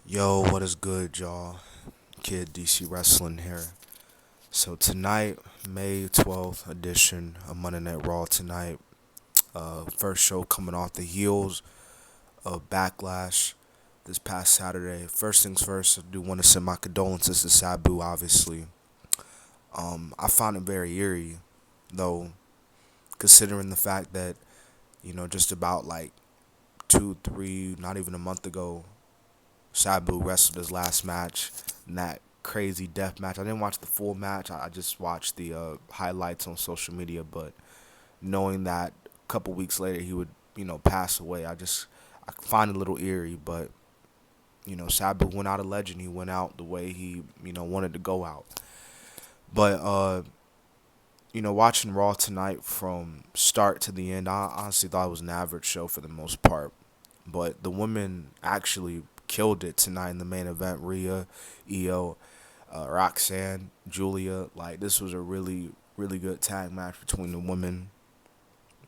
Yo, what is good, y'all? Kid DC Wrestling here. So tonight, May 12th edition of Monday Night Raw tonight. First show coming off the heels of Backlash this past Saturday. First things first, I do want to send my condolences to Sabu, obviously. I found it very eerie, though, considering the fact that, just about like 2, 3, not even a month ago, Sabu wrestled his last match in that crazy death match. I didn't watch the full match. I just watched the highlights on social media. But knowing that a couple weeks later he would, pass away, I find it a little eerie. But Sabu went out a legend. He went out the way he, wanted to go out. But watching Raw tonight from start to the end, I honestly thought it was an average show for the most part. But the women actually killed it tonight in the main event. Rhea, Iyo, Roxanne, Giulia. Like, this was a really, really good tag match between the women.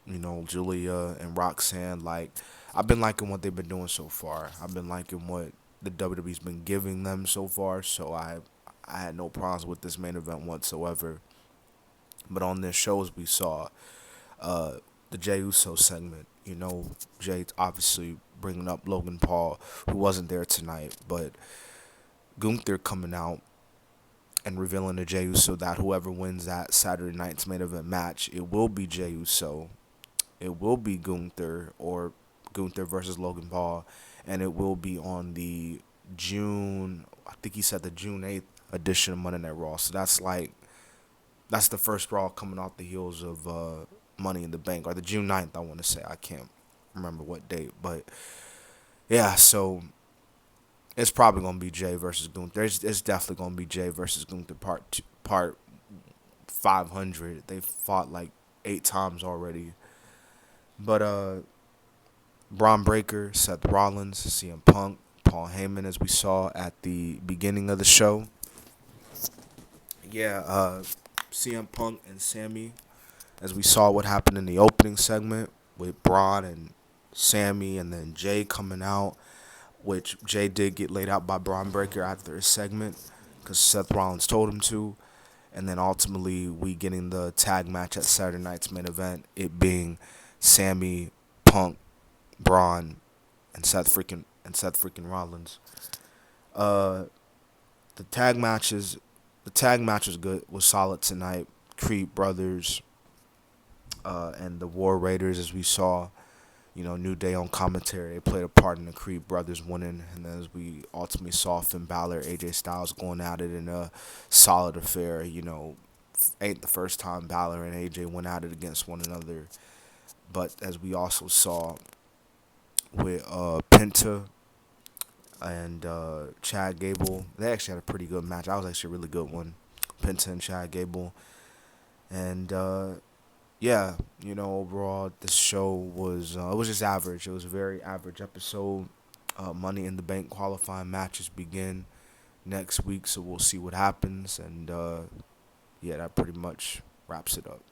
Giulia and Roxanne. Like, I've been liking what they've been doing so far. I've been liking what the WWE's been giving them so far. So I had no problems with this main event whatsoever. But on this show, as we saw, uh, the Jey Uso segment. Jay obviously bringing up Logan Paul, who wasn't there tonight, but Gunther coming out and revealing to Jey Uso that whoever wins that Saturday night's main event match, it will be Jey Uso, it will be Gunther or Gunther versus Logan Paul, and it will be on the I think he said the June 8th edition of Monday Night Raw. So that's the first Raw coming off the heels of Money in the Bank, or the June 9th, I want to say. I can't remember what date, but yeah, so it's probably gonna be Jay versus Gunther. It's definitely gonna be Jay versus Gunther part 500. They fought like 8 times already, but Braun Breaker, Seth Rollins, CM Punk, Paul Heyman, as we saw at the beginning of the show. Yeah, CM Punk and Sammy, as we saw what happened in the opening segment with Braun and Sammy, and then Jay coming out, which Jay did get laid out by Braun Breaker after his segment because Seth Rollins told him to. And then ultimately, we getting the tag match at Saturday night's main event, it being Sammy, Punk, Braun, and Seth freaking Rollins. Uh, the tag match was solid tonight. Creed Brothers, and the War Raiders, as we saw. New Day on commentary, they played a part in the Creed brothers winning, and then as we ultimately saw Finn Balor, AJ Styles going at it in a solid affair. Ain't the first time Balor and AJ went at it against one another, but as we also saw with Penta and Chad Gable, they actually had a pretty good match. That was actually a really good one, Penta and Chad Gable, and yeah, overall, this show was just average. It was a very average episode. Money in the Bank qualifying matches begin next week, so we'll see what happens. And yeah, that pretty much wraps it up.